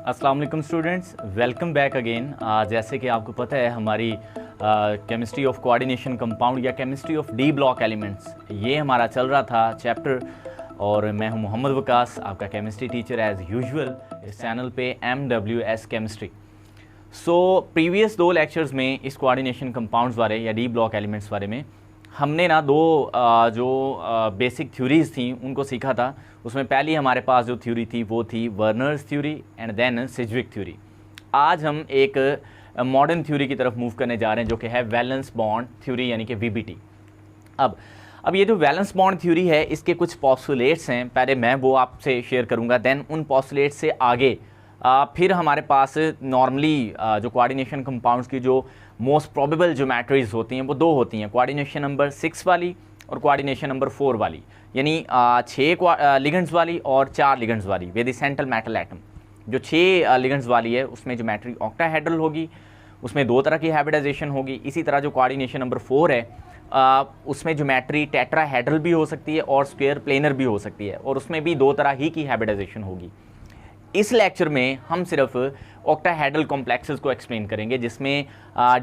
अस्सलाम वालेकुम students, welcome back again. जैसे कि आपको पता है हमारी केमिस्ट्री ऑफ कोऑर्डिनेशन कंपाउंड या chemistry of D block elements ये हमारा चल रहा था चैप्टर, और मैं हूं मोहम्मद वकास, आपका केमिस्ट्री टीचर एज़ यूजुअल इस चैनल पे MWS chemistry. So previous 2 lectures में इस कोऑर्डिनेशन कंपाउंड्स बारे या डी ब्लॉक एलिमेंट्स बारे में हमने ना जो बेसिक थ्योरीज थी उनको सीखा था। उसमें पहली हमारे पास जो थ्योरी थी वो थी Werner's theory and then Sidgwick theory. आज हम एक मॉडर्न थ्योरी की तरफ मूव करने जा रहे हैं जो कि है वैलेंस बॉन्ड थ्योरी यानी कि VBT। अब ये जो वैलेंस बॉन्ड थ्योरी है इसके कुछ पॉस्टुलेट्स हैं, पहले मैं वो आपसे शेयर करूँगा, देन उन पॉस्टुलेट्स से आगे फिर हमारे पास नॉर्मली जो कोऑर्डिनेशन कंपाउंड्स की जो मोस्ट प्रोबेबल ज्योमेट्रीज होती हैं वो 2 होती हैं, कोऑर्डिनेशन नंबर 6 वाली और कोऑर्डिनेशन नंबर 4 वाली, यानी 6 लिगेंड्स वाली और 4 लिगेंड्स वाली विद सेंट्रल मेटल एटम। जो 6 लिगेंड्स वाली है उसमें ज्योमेट्री ऑक्टाहेड्रल होगी, उसमें 2 तरह की हाइब्रिडाइजेशन होगी। इसी तरह जो कोऑर्डिनेशन नंबर 4 है उसमें ज्योमेट्री टेट्राहेड्रल भी हो सकती है और स्क्वायर प्लेनर भी हो सकती है, और उसमें भी 2 तरह ही की हाइब्रिडाइजेशन होगी। इस लेक्चर में हम सिर्फ ऑक्टाहेड्रल कॉम्प्लेक्सेस को एक्सप्लेन करेंगे जिसमें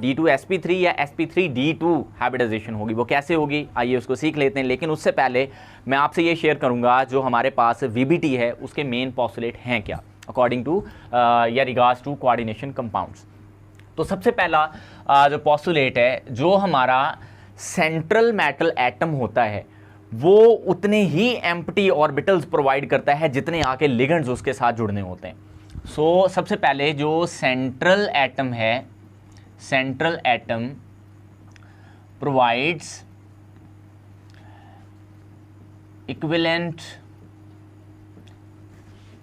D2sp3 या sp3d2 हाइब्रिडाइजेशन होगी। वो कैसे होगी आइए उसको सीख लेते हैं, लेकिन उससे पहले मैं आपसे ये शेयर करूंगा जो हमारे पास VBT है उसके मेन पॉस्टुलेट हैं क्या अकॉर्डिंग टू या रिगार्ड्स टू कोऑर्डिनेशन कंपाउंड्स। तो सबसे पहला जो पॉस्टुलेट है, जो हमारा सेंट्रल मेटल एटम होता है वो उतने ही एम्प्टी ऑर्बिटल्स प्रोवाइड करता है जितने आके लिगेंड्स उसके साथ जुड़ने होते हैं। सो सबसे पहले जो सेंट्रल एटम है, central atom provides equivalent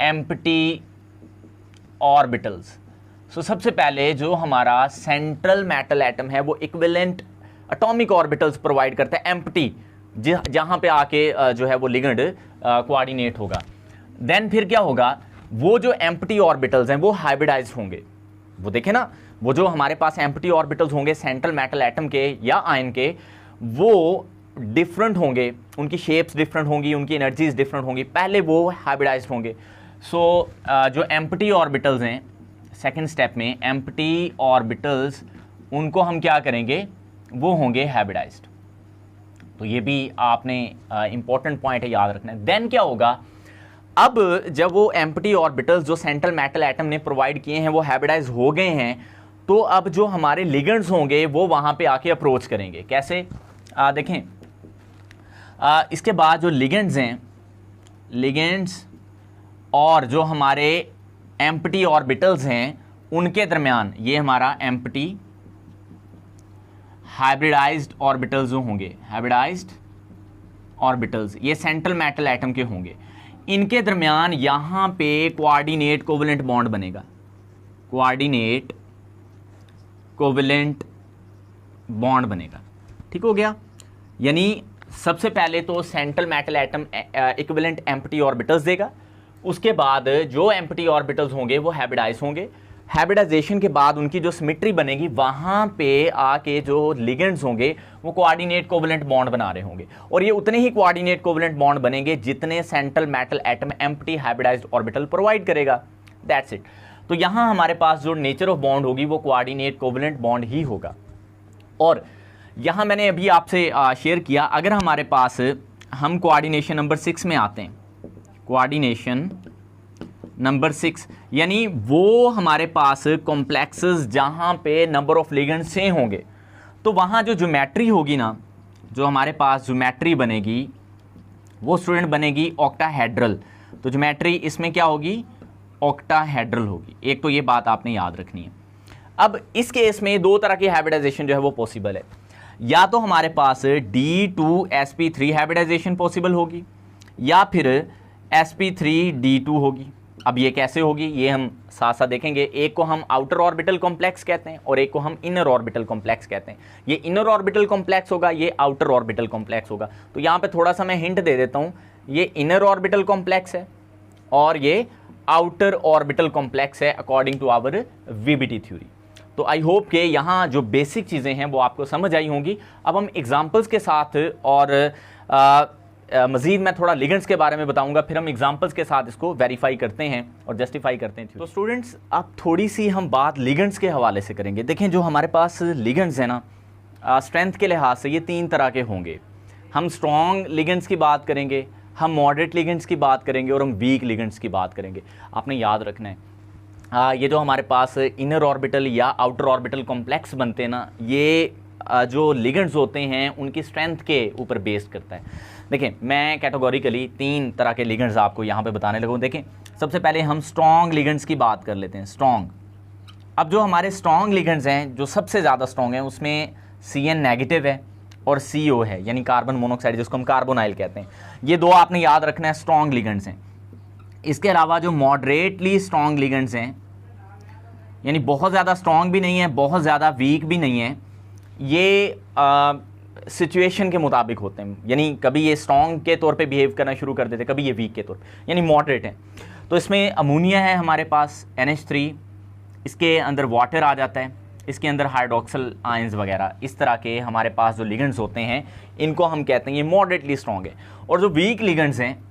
empty orbitals. So सबसे पहले जो हमारा सेंट्रल मेटल एटम है वो इक्विवेलेंट एटॉमिक ऑर्बिटल्स प्रोवाइड करता है एम्प्टी, जहां पे आके जो है वो लिगेंड कोऑर्डिनेट होगा। देन फिर क्या होगा, वो जो एम्प्टी ऑर्बिटल्स हैं वो हाइब्रिडाइज्ड होंगे। वो देखें ना, वो जो हमारे पास एम्प्टी ऑर्बिटल्स होंगे सेंट्रल मेटल एटम के या आयन के, वो डिफरेंट होंगे, उनकी शेप्स डिफरेंट होंगी, उनकी एनर्जीज डिफरेंट होंगी, पहले वो हाइब्रिडाइज्ड होंगे। सो जो एम्प्टी ऑर्बिटल्स हैं सेकेंड स्टेप में, एम्प्टी ऑर्बिटल्स उनको हम क्या करेंगे, वो होंगे हाइब्रिडाइज्ड। तो ये भी आपने इंपॉर्टेंट पॉइंट है, याद रखना है। देन क्या होगा, अब जब वो एम्प्टी ऑर्बिटल्स जो सेंट्रल मेटल एटम ने प्रोवाइड किए हैं वो हाइब्रिडाइज हो गए हैं, तो अब जो हमारे लिगेंड्स होंगे वो वहां पे आके अप्रोच करेंगे। कैसे देखें, इसके बाद जो लिगेंड्स हैं, लिगेंड्स और जो हमारे एम्प्टी ऑर्बिटल्स हैं उनके दरमियान ये हमारा एम्प्टी हाइब्रिडाइज्ड ऑर्बिटल्स जो होंगे, हाइब्रिडाइज्ड ऑर्बिटल्स ये सेंट्रल मेटल एटम के होंगे, इनके दरमियान यहां पे कोऑर्डिनेट कोवेलेंट बॉन्ड बनेगा, कोऑर्डिनेट कोवेलेंट बॉन्ड बनेगा। ठीक हो गया, यानी सबसे पहले तो central metal atom equivalent empty orbitals देगा, उसके बाद जो एम्प्टी ऑर्बिटल्स होंगे वो हाइब्रिडाइज होंगे। हाइब्रिडाइजेशन के बाद उनकी जो सिमेट्री बनेगी वहां पे आके जो लिगेंड्स होंगे वो कोऑर्डिनेट कोवेलेंट बॉन्ड बना रहे होंगे, और ये उतने ही कोऑर्डिनेट कोवेलेंट बॉन्ड बनेंगे जितने central metal atom empty hybridised orbital provide करेगा। That's it. तो यहां हमारे पास जो नेचर ऑफ बॉन्ड होगी वो कोऑर्डिनेट कोवेलेंट बॉन्ड ही होगा। और यहां मैंने अभी आपसे शेयर किया, अगर हमारे पास हम कोऑर्डिनेशन नंबर 6 में आते हैं, कोऑर्डिनेशन नंबर 6 यानी वो हमारे पास कॉम्प्लेक्सेस जहां पे नंबर ऑफ लिगेंड्स से होंगे, तो वहां जो ज्योमेट्री होगी ना, जो हमारे पास ज्योमेट्री बनेगी वो स्टूडेंट बनेगी ऑक्टाहेड्रल। तो ज्योमेट्री इसमें क्या होगी, ऑक्टाहेड्रल होगी। एक तो ये बात आपने याद रखनी है। अब इस केस में 2 तरह की हाइब्रिडाइजेशन जो है वो पॉसिबल है, या तो हमारे पास D2sp3 हाइब्रिडाइजेशन पॉसिबल होगी या फिर sp3d2 होगी। अब ये कैसे होगी ये हम साथ साथ देखेंगे। एक को हम आउटर ऑर्बिटल कॉम्प्लेक्स कहते हैं और एक को हम इनर ऑर्बिटल कॉम्प्लेक्स कहते हैं। ये इनर ऑर्बिटल कॉम्प्लेक्स होगा, ये आउटर ऑर्बिटल कॉम्प्लेक्स होगा। तो यहाँ पे थोड़ा सा मैं हिंट दे देता हूँ, ये इनर ऑर्बिटल कॉम्प्लेक्स है और ये आउटर ऑर्बिटल कॉम्प्लेक्स है according to our VBT theory. तो आई होप कि यहाँ जो बेसिक चीज़ें हैं वो आपको समझ आई होंगी। अब हम एग्जाम्पल्स के साथ और मज़ीद मैं थोड़ा लिगेंड्स के बारे में बताऊंगा, फिर हम एग्जांपल्स के साथ इसको वेरीफाई करते हैं और जस्टिफाई करते हैं। तो स्टूडेंट्स अब थोड़ी सी हम बात लिगेंड्स के हवाले से करेंगे। देखें जो हमारे पास लिगेंड्स हैं ना, स्ट्रेंथ के लिहाज से ये 3 तरह के होंगे। हम स्ट्रॉन्ग लिगेंड्स की बात करेंगे, हम मॉडरेट लिगेंड्स की बात करेंगे और हम वीक लिगेंड्स की बात करेंगे। आपने याद रखना है ये जो हमारे पास इनर ऑर्बिटल या आउटर ऑर्बिटल कॉम्प्लेक्स बनते हैं ना, ये जो लिगेंड्स होते हैं उनकी स्ट्रेंथ के ऊपर बेस्ड करता है। देखें मैं कैटेगोरिकली 3 तरह के लिगेंड्स आपको यहाँ पे बताने लगूँ। देखें सबसे पहले हम स्ट्रॉन्ग लिगेंड्स की बात कर लेते हैं। स्ट्रॉन्ग, अब जो हमारे स्ट्रॉन्ग लिगेंड्स हैं, जो सबसे ज़्यादा स्ट्रॉन्ग हैं, उसमें CN नेगेटिव है और CO है, यानी कार्बन मोनोऑक्साइड जिसको हम कार्बोनाइल कहते हैं। ये 2 आपने याद रखना है, स्ट्रॉन्ग लिगेंड्स हैं। इसके अलावा जो मॉडरेटली स्ट्रॉन्ग लिगेंड्स हैं, यानी बहुत ज़्यादा स्ट्रॉन्ग भी नहीं है, बहुत ज़्यादा वीक भी नहीं है, ये सिचुएशन के मुताबिक होते हैं, यानी कभी ये स्ट्रॉन्ग के तौर पे बिहेव करना शुरू कर देते हैं, कभी ये वीक के तौर पे, यानी मॉडरेट है। तो इसमें अमोनिया है हमारे पास NH3, इसके अंदर वाटर आ जाता है, इसके अंदर हाइड्रोक्सल आयंस वगैरह, इस तरह के हमारे पास जो लिगेंड्स होते हैं इनको हम कहते हैं ये मॉडरेटली स्ट्रॉन्ग है। और जो वीक लिगेंड्स हैं,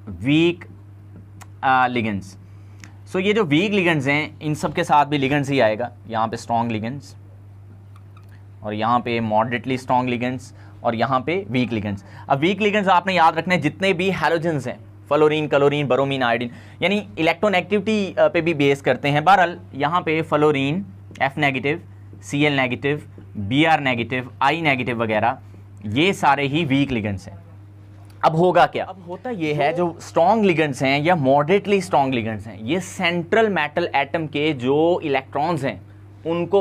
वीक लिगेंड्स, सो ये जो वीक लिगेंड्स हैं इन सब के साथ भी लिगेंड्स ही आएगा। यहाँ पे स्ट्रॉन्ग लिगेंड्स और यहाँ पे मॉडरेटली स्ट्रॉन्ग लिगेंड्स और यहाँ पे वीक लिगेंड्स। अब वीक लिगेंड्स आपने याद रखने जितने भी हैलोजेंस हैं, फ्लोरीन, क्लोरीन, ब्रोमीन, आयोडीन, यानी इलेक्ट्रोनेगेटिविटी पे भी बेस करते हैं। बहरहाल यहाँ पे fluorine F negative, Cl negative, Br negative, I negative वगैरह, ये सारे ही वीक लिगेंड्स हैं। अब होगा क्या? अब होता ये है जो स्ट्रॉन्ग लिगेंड्स हैं या मॉडरेटली स्ट्रॉन्ग लिगेंड्स हैं, ये सेंट्रल मेटल एटम के जो इलेक्ट्रॉन्स हैं उनको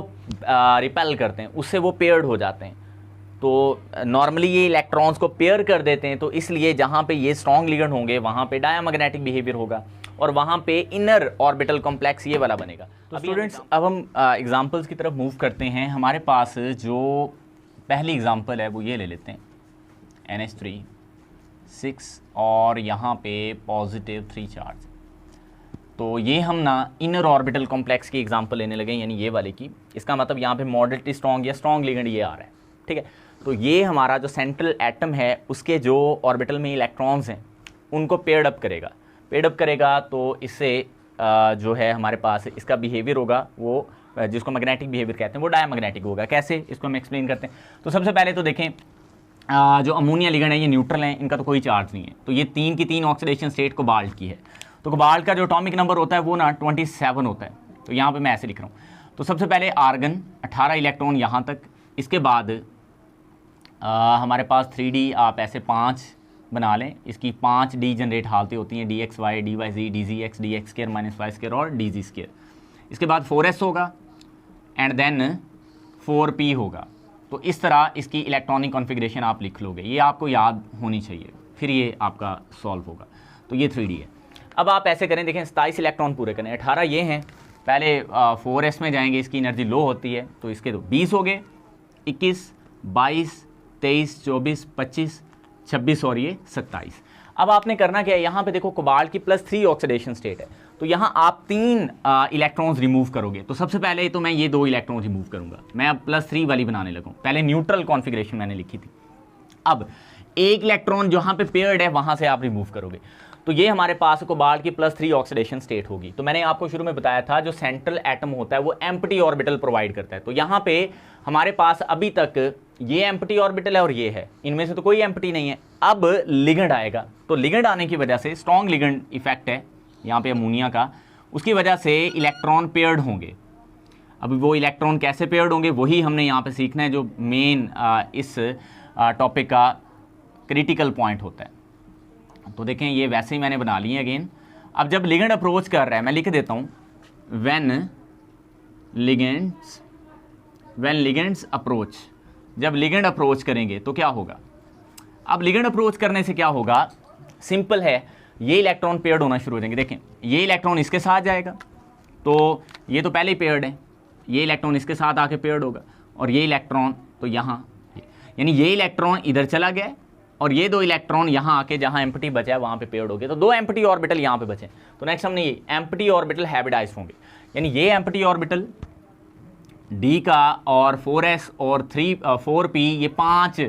रिपेल करते हैं, उससे वो पेयर्ड हो जाते हैं। तो नॉर्मली ये इलेक्ट्रॉन्स को पेयर कर देते हैं, तो इसलिए जहाँ पे ये स्ट्रॉन्ग लिगेंड होंगे वहाँ पे डायमैग्नेटिक बिहेवियर होगा और वहाँ पे इनर ऑर्बिटल कॉम्प्लेक्स ये वाला बनेगा। तो स्टूडेंट्स अब हम एग्जांपल्स की तरफ मूव करते हैं। हमारे पास जो पहली एग्जांपल है वो ये ले लेते हैं, NH3 6 और यहाँ पे पॉजिटिव 3 चार्ज। तो ये हम ना इनर ऑर्बिटल कॉम्प्लेक्स की एग्जांपल लेने लगे, यानी ये वाले की। इसका मतलब यहाँ पे मॉडरेटली स्ट्रॉन्ग या स्ट्रॉन्ग लिगेंड ये आ रहा है, ठीक है। तो ये हमारा जो सेंट्रल एटम है उसके जो ऑर्बिटल में इलेक्ट्रॉन्स हैं उनको पेयर्ड अप करेगा। पेयर्ड अप करेगा तो इससे जो है हमारे पास इसका बिहेवियर होगा वो जिसको मैग्नेटिक बिहेवियर कहते हैं वो डायमैग्नेटिक होगा। कैसे, इसको हम एक्सप्लेन करते हैं। तो सबसे पहले तो देखें जो अमोनिया लिगेंड है ये न्यूट्रल है, इनका तो कोई चार्ज नहीं है। तो ये 3 की 3 ऑक्सीडेशन स्टेट कोबाल्ट की है। तो कोबाल्ट का जो एटॉमिक नंबर होता है वो ना 27 होता है। तो यहाँ पे मैं ऐसे लिख रहा हूँ। तो सबसे पहले आर्गन 18 इलेक्ट्रॉन यहाँ तक, इसके बाद हमारे पास 3D आप ऐसे 5 बना लें, इसकी 5D जनरेट हालतें होती हैं, dxy, dyz, dzx, dx square minus Y square और dz स्क्वायर। इसके बाद 4s होगा एंड देन 4p होगा। तो इस तरह इसकी इलेक्ट्रॉनिक कॉन्फ़िगरेशन आप लिख लोगे, ये आपको याद होनी चाहिए, फिर ये आपका सॉल्व होगा। तो ये 3D है। अब आप ऐसे करें, देखें 27 इलेक्ट्रॉन पूरे करें, 18 ये हैं, पहले 4s में जाएंगे, इसकी एनर्जी लो होती है, तो इसके तो 20 हो गए, 21, 22, 23, 24, 25, 26 और ये 27। अब आपने करना क्या है, यहाँ पे देखो कोबाल्ट की +3 ऑक्सीडेशन स्टेट है, तो यहाँ आप 3 इलेक्ट्रॉन्स रिमूव करोगे। तो सबसे पहले तो मैं ये 2 इलेक्ट्रॉन्स रिमूव करूँगा, मैं अब +3 वाली बनाने लगूँ। पहले न्यूट्रल कॉन्फ़िगरेशन मैंने लिखी थी, अब 1 इलेक्ट्रॉन जहाँ पे पेयर्ड है वहाँ से आप रिमूव करोगे। तो ये हमारे पास कोबाल्ट की +3 ऑक्सीडेशन स्टेट होगी। तो मैंने आपको शुरू में बताया था जो सेंट्रल एटम होता है वो एम्प्टी ऑर्बिटल प्रोवाइड करता है। तो यहाँ पे हमारे पास अभी तक ये एम्प्टी ऑर्बिटल है और ये है, इनमें से तो कोई एम्प्टी नहीं है। अब लिगेंड आएगा, तो लिगेंड आने की वजह से स्ट्रॉन्ग लिगेंड इफेक्ट है यहाँ पे अमोनिया का, उसकी वजह से इलेक्ट्रॉन पेयर्ड होंगे। अभी वो इलेक्ट्रॉन कैसे पेयर्ड होंगे वही हमने यहाँ पे सीखना है, जो मेन इस टॉपिक का क्रिटिकल पॉइंट होता है। तो देखें ये वैसे ही मैंने बना लिए अगेन। अब जब लिगेंड अप्रोच कर रहा है, मैं लिख देता हूँ व्हेन लिगेंड्स अप्रोच, जब लिगेंड अप्रोच करेंगे तो क्या होगा। अब लिगेंड अप्रोच करने से क्या होगा, सिंपल है, ये इलेक्ट्रॉन पेयर्ड होना शुरू हो जाएंगे। देखें ये इलेक्ट्रॉन इसके साथ जाएगा, तो ये तो पहले ही पेयर्ड है, ये इलेक्ट्रॉन इसके साथ आके पेयर्ड होगा, और ये इलेक्ट्रॉन तो यहाँ, यानी ये इलेक्ट्रॉन इधर चला गया और ये 2 इलेक्ट्रॉन यहाँ आके जहाँ एम्प्टी बचा है वहाँ पे पेयर्ड हो गए। तो 2 एम्प्टी ऑर्बिटल यहाँ पे बचे। तो नेक्स्ट हमने ये एम्प्टी ऑर्बिटल हाइब्रिडाइज होंगे, यानी ये एम्प्टी ऑर्बिटल D का और 4s और 4p, ये 5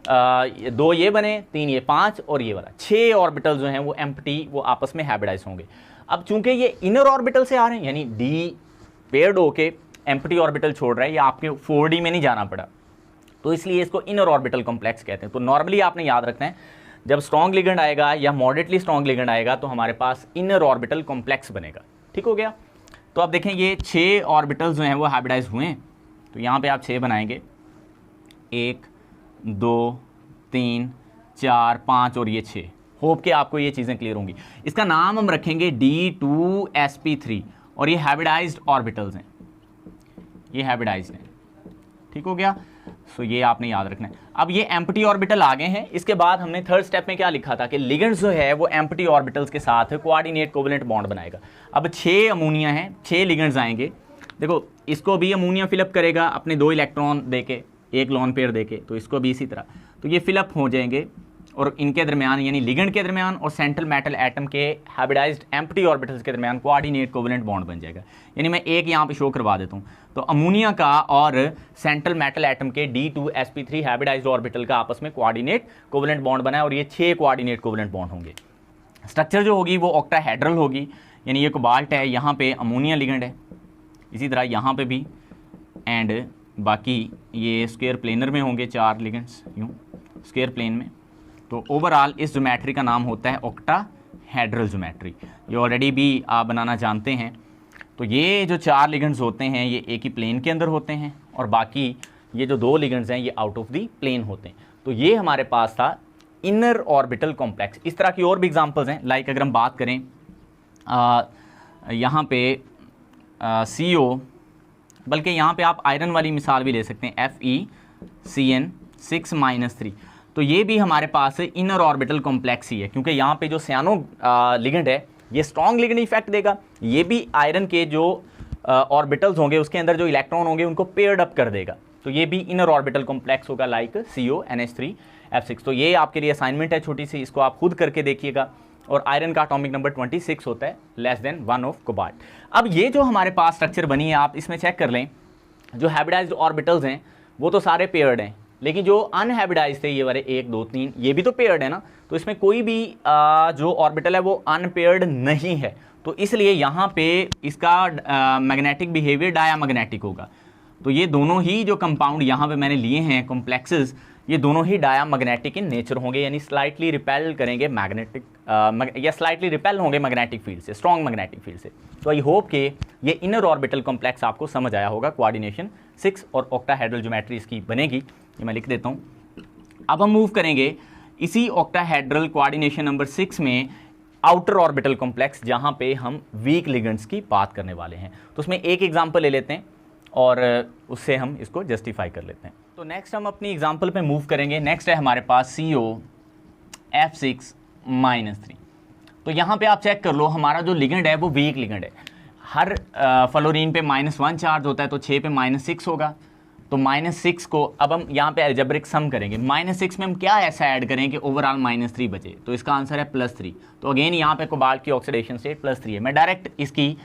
दो ये बने, 3 ये, 5 और ये वाला 6 ऑर्बिटल जो हैं वो एम्प्टी, वो आपस में हाइब्रिडाइज होंगे। अब चूंकि ये इनर ऑर्बिटल से आ रहे हैं, यानी डी पेयर्ड होके एम्प्टी ऑर्बिटल छोड़ रहा है, या आपके 4D में नहीं जाना पड़ा, तो इसलिए इसको इनर ऑर्बिटल कॉम्प्लेक्स कहते हैं। तो नॉर्मली आपने याद रखना है, जब स्ट्रॉन्ग लिगेंड आएगा या मॉडरेटली स्ट्रॉन्ग लिगेंड आएगा तो हमारे पास इनर ऑर्बिटल कॉम्प्लेक्स बनेगा। ठीक हो गया। तो अब देखें ये 6 ऑर्बिटल जो हैं वो हाइब्रिडाइज हुए हैं, तो यहाँ पे आप 6 बनाएंगे, 1 2 3 4 5 और ये 6। होप कि आपको ये चीज़ें क्लियर होंगी। इसका नाम हम रखेंगे D2sp3 और ये हाइब्रिडाइज्ड ऑर्बिटल्स हैं, ये हाइब्रिडाइज्ड हैं। ठीक हो गया। सो ये आपने याद रखना है। अब ये एम्प्टी ऑर्बिटल आ गए हैं। इसके बाद हमने थर्ड स्टेप में क्या लिखा था कि लिगेंड्स जो है वो एम्प्टी ऑर्बिटल्स के साथ कोऑर्डिनेट कोवेलेंट बॉन्ड बनाएगा। अब 6 अमोनिया हैं, 6 लिगेंड्स आएंगे। देखो इसको भी अमोनिया फिलअप करेगा अपने 2 इलेक्ट्रॉन देके, 1 लोन पेयर देके, तो इसको भी इसी तरह, तो ये फिलअप हो जाएंगे और इनके दरमियान यानी लिगेंड के दरमियान और सेंट्रल मेटल एटम के हाइब्रिडाइज्ड एम्प्टी ऑर्बिटल्स के दरमियान कोऑर्डिनेट कोवेलेंट बॉन्ड बन जाएगा। यानी मैं एक यहाँ पे शो करवा देता हूँ, तो अमोनिया का और सेंट्रल मेटल एटम के D2sp3 हाइब्रिडाइज्ड ऑर्बिटल का आपस में कोऑर्डिनेट कोवेलेंट बॉन्ड बना है और ये 6 कोऑर्डिनेट कोवेलेंट बॉन्ड होंगे। स्ट्रक्चर जो होगी वो ऑक्टाहेड्रल होगी, यानी ये कोबाल्ट है, यहाँ पे अमोनिया लिगेंड है, इसी तरह यहाँ पे भी, एंड बाकी ये स्क्वायर प्लेनर में होंगे 4 लिगेंड्स यूँ स्क्वायर प्लेन में। तो ओवरऑल इस ज्योमेट्री का नाम होता है ऑक्टाहेड्रल ज्योमेट्री। ये ऑलरेडी भी आप बनाना जानते हैं। तो ये जो 4 लिगेंड्स होते हैं ये एक ही प्लेन के अंदर होते हैं और बाकी ये जो 2 लिगेंड्स हैं ये आउट ऑफ दी प्लेन होते हैं। तो ये हमारे पास था इनर ऑर्बिटल कॉम्प्लेक्स। इस तरह की और भी एग्जांपल्स हैं, लाइक अगर हम बात करें यहाँ पे CO, बल्कि यहाँ पे आप आयरन वाली मिसाल भी ले सकते हैं, FeCN6-3। तो ये भी हमारे पास इनर ऑर्बिटल कॉम्प्लेक्स ही है, क्योंकि यहाँ पे जो सियानो लिगेंड है ये स्ट्रॉन्ग लिगेंड इफेक्ट देगा, ये भी आयरन के जो ऑर्बिटल्स होंगे उसके अंदर जो इलेक्ट्रॉन होंगे उनको पेयर्ड अप कर देगा। तो ये भी इनर ऑर्बिटल कॉम्प्लेक्स होगा, लाइक CONH3F6। तो ये आपके लिए असाइनमेंट है छोटी सी, इसको आप खुद करके देखिएगा। और आयरन का एटॉमिक नंबर 26 होता है, लेस देन 1 ऑफ कोबाल्ट। अब ये जो हमारे पास स्ट्रक्चर बनी है आप इसमें चेक कर लें, जो हाइब्रिडाइज्ड ऑर्बिटल्स हैं वो तो सारे पेयर्ड हैं, लेकिन जो अनहाइब्रिडाइज्ड थे ये वाले 1 2 3 ये भी तो पेयर्ड है ना। तो इसमें कोई भी जो ऑर्बिटल है वो अनपेयर्ड नहीं है, तो इसलिए यहाँ पे इसका मैग्नेटिक बिहेवियर डायामैग्नेटिक होगा। तो ये दोनों ही जो कंपाउंड यहाँ पे मैंने लिए हैं कॉम्प्लेक्सेस, ये दोनों ही डायामैग्नेटिक इन नेचर होंगे, यानी स्लाइटली रिपेल करेंगे मैग्नेटिक या स्लाइटली रिपेल होंगे मैग्नेटिक फील्ड से, स्ट्रॉन्ग मैग्नेटिक फील्ड से। तो आई होप कि ये इनर ऑर्बिटल कॉम्प्लेक्स आपको समझ आया होगा। कोऑर्डिनेशन 6 और ऑक्टाहेड्रल ज्योमेट्री इसकी बनेगी, ये मैं लिख देता हूँ। अब हम मूव करेंगे इसी ऑक्टाहेड्रल कोऑर्डिनेशन नंबर 6 में आउटर ऑर्बिटल कॉम्प्लेक्स, जहाँ पे हम वीक लिगेंड्स की बात करने वाले हैं। तो उसमें एक एग्जाम्पल ले लेते हैं और उससे हम इसको जस्टिफाई कर लेते हैं। तो नेक्स्ट हम अपनी एग्जाम्पल पे मूव करेंगे। नेक्स्ट है हमारे पास COF6-3। तो यहाँ पे आप चेक कर लो, हमारा जो लिगेंड है वो वीक लिगेंड है। हर फ्लोरीन पे -1 चार्ज होता है, तो 6 पे -6 होगा। तो -6 को अब हम यहाँ पे अलजेब्रिक सम करेंगे। -6 में हम क्या ऐसा ऐड करें कि ओवरऑल -3 बचे, तो इसका आंसर है +3। तो अगेन यहाँ पे कोबाल्ट की ऑक्सीडेशन स्टेट +3 है। मैं डायरेक्ट इसकी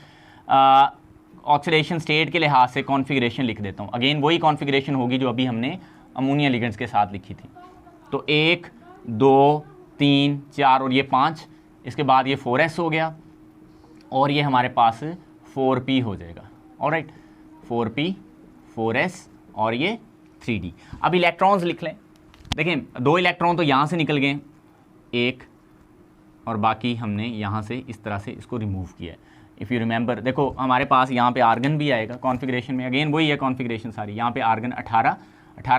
ऑक्सीडेशन स्टेट के लिहाज से कॉन्फ़िगरेशन लिख देता हूँ। अगेन वही कॉन्फ़िगरेशन होगी जो अभी हमने अमोनिया लिगेंड्स के साथ लिखी थी। तो 1 2 3 4 और ये 5, इसके बाद ये 4s हो गया और ये हमारे पास 4p हो जाएगा। ऑलराइट, 4p 4s और ये 3d। अब इलेक्ट्रॉन्स लिख लें। देखें 2 इलेक्ट्रॉन तो यहाँ से निकल गए, 1 और बाकी हमने यहाँ से इस तरह से इसको रिमूव किया है। इफ़ यू रिमेंबर, देखो हमारे पास यहाँ पे आर्गन भी आएगा कॉन्फ़िगरेशन में। अगेन वही है कॉन्फ़िगरेशन सारी। यहाँ पे आर्गन 18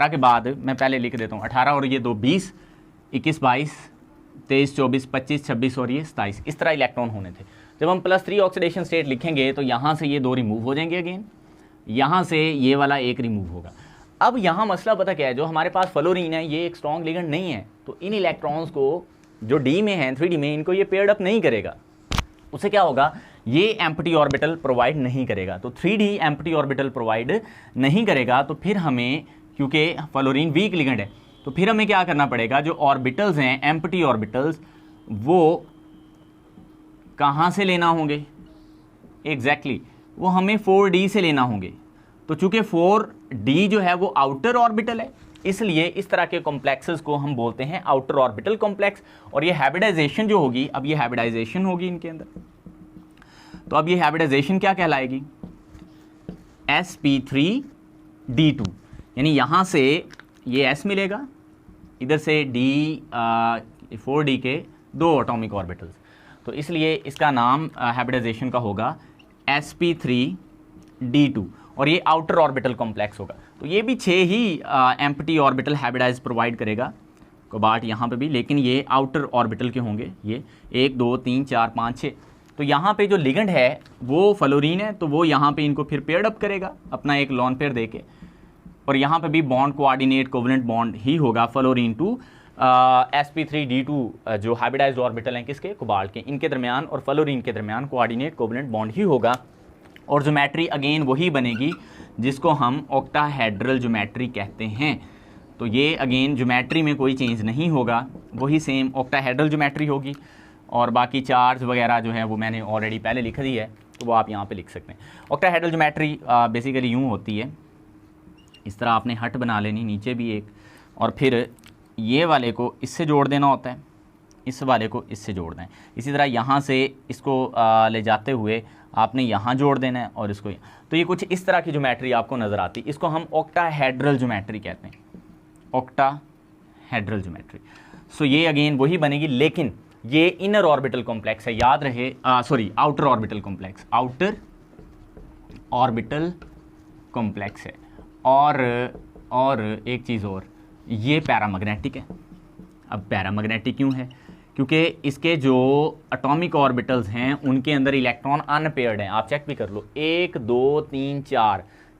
के बाद मैं पहले लिख देता हूँ 18 और ये 2 20 21 22 23 24 25 26 और ये 27, इस तरह इलेक्ट्रॉन होने थे। जब हम +3 ऑक्सीडेशन स्टेट लिखेंगे तो यहाँ से ये 2 रिमूव हो जाएंगे, अगेन यहाँ से ये वाला 1 रिमूव होगा। अब यहाँ मसला पता क्या है, जो हमारे पास फ्लोरीन है ये एक स्ट्रॉन्ग लिगेंड नहीं है, तो इन इलेक्ट्रॉन्स को जो D में है 3D में, इनको ये पेयर्ड अप नहीं करेगा। उससे क्या होगा, ये एम्प्टी ऑर्बिटल प्रोवाइड नहीं करेगा। तो 3D एम्प्टी ऑर्बिटल प्रोवाइड नहीं करेगा, तो फिर हमें, क्योंकि फ्लोरीन वीक लिगेंड है, तो फिर हमें क्या करना पड़ेगा, जो ऑर्बिटल्स हैं एम्प्टी ऑर्बिटल्स वो कहाँ से लेना होंगे, एग्जैक्टली वो हमें 4D से लेना होंगे। तो चूंकि 4D जो है वो आउटर ऑर्बिटल है, इसलिए इस तरह के कॉम्प्लेक्सेस को हम बोलते हैं आउटर ऑर्बिटल कॉम्प्लेक्स। और ये हाइब्रिडाइजेशन जो होगी, अब ये हाइब्रिडाइजेशन होगी इनके अंदर, तो अब ये हाइब्रिडाइजेशन क्या कहलाएगी, sp3d2, यानी यहाँ से ये s मिलेगा, इधर से d 4d के 2 एटॉमिक ऑर्बिटल्स, तो इसलिए इसका नाम हाइब्रिडाइजेशन का होगा sp3d2 और ये आउटर ऑर्बिटल कॉम्प्लेक्स होगा। तो ये भी 6 ही एम्प्टी ऑर्बिटल हाइब्रिडाइज प्रोवाइड करेगा, कोबाल्ट यहाँ पे भी, लेकिन ये आउटर ऑर्बिटल के होंगे, ये 1 2 3 4 5 6। तो यहाँ पे जो लिगेंड है वो फ्लोरीन है, तो वो यहाँ पे इनको फिर पेयर्ड अप करेगा अपना एक लॉन पेयर देके, और यहाँ पे भी बॉन्ड कोऑर्डिनेट कोवेलेंट बॉन्ड ही होगा फ्लोरीन टू sp3d2 जो हाइब्रिडाइज्ड ऑर्बिटल हैं किसके, कोबाल्ट के, इनके दरमियान और फ्लोरीन के दरमियान कोऑर्डिनेट कोवेलेंट बॉन्ड ही होगा। और ज्योमेट्री अगेन वही बनेगी जिसको हम ऑक्टाहेड्रल ज्योमेट्री कहते हैं। तो ये अगेन ज्योमेट्री में कोई चेंज नहीं होगा, वही सेम ऑक्टाहेड्रल ज्योमेट्री होगी। और बाकी चार्ज वगैरह जो है वो मैंने ऑलरेडी पहले लिख दी है, तो वो आप यहाँ पे लिख सकते हैं। ऑक्टाहेड्रल ज्योमेट्री बेसिकली यूँ होती है, इस तरह आपने हट बना लेनी, नीचे भी एक, और फिर ये वाले को इससे जोड़ देना होता है, इस वाले को इससे जोड़ना है। इसी तरह यहाँ से इसको ले जाते हुए आपने यहाँ जोड़ देना है और इसको, तो ये कुछ इस तरह की ज्योमेट्री आपको नज़र आती है, इसको हम ऑक्टाहेड्रल ज्योमेट्री कहते हैं, ऑक्टाहेड्रल ज्योमेट्री। सो ये अगेन वही बनेगी, लेकिन ये इनर ऑर्बिटल कॉम्प्लेक्स है, याद रहे, sorry outer orbital complex, outer orbital complex है। और एक चीज़ और, ये पैरामैग्नेटिक है। अब पैरामैग्नेटिक क्यों है, क्योंकि इसके जो एटॉमिक ऑर्बिटल्स हैं उनके अंदर इलेक्ट्रॉन अनपेयर्ड हैं, आप चेक भी कर लो, 1 2 3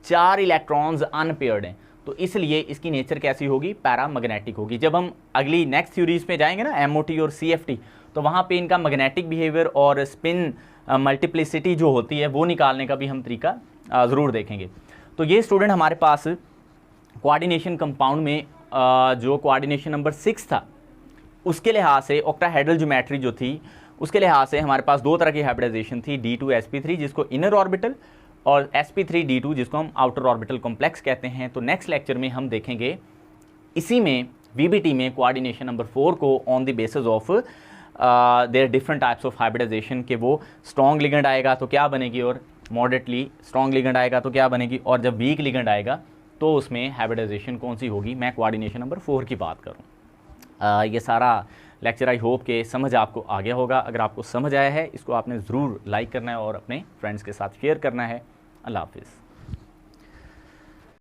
4 इलेक्ट्रॉन्स अनपेयर्ड हैं, तो इसलिए इसकी नेचर कैसी होगी, पैरामैग्नेटिक होगी। जब हम अगली नेक्स्ट थ्योरीज पे जाएंगे ना, MOT और CFT, तो वहाँ पे इनका मैग्नेटिक बिहेवियर और स्पिन मल्टीप्लिसिटी जो होती है वो निकालने का भी हम तरीका ज़रूर देखेंगे। तो ये स्टूडेंट हमारे पास कोऑर्डिनेशन कंपाउंड में जो कोऑर्डिनेशन नंबर 6 था, उसके लिहाज से ऑक्टाहेड्रल ज्योमेट्री जो थी उसके लिहाज से हमारे पास 2 तरह की हाइब्रिडाइजेशन थी, d2sp3 जिसको इनर ऑर्बिटल और sp3d2 जिसको हम आउटर ऑर्बिटल कॉम्प्लेक्स कहते हैं। तो नेक्स्ट लेक्चर में हम देखेंगे इसी में VBT में कोऑर्डिनेशन नंबर 4 को on the basis of their different types of hybridization, के वो स्ट्रॉन्ग लिगेंड आएगा तो क्या बनेगी और मॉडरेटली स्ट्रॉन्ग लिगेंड आएगा तो क्या बनेगी, और जब वीक लिगेंड आएगा तो उसमें हाइब्रिडाइजेशन कौन सी होगी, मैं कोऑर्डिनेशन नंबर 4 की बात करूँ। ये सारा लेक्चर आई होप के समझ आपको आ गया होगा। अगर आपको समझ आया है, इसको आपने ज़रूर लाइक करना है और अपने फ्रेंड्स के साथ शेयर करना है। अल्लाह हाफिज़।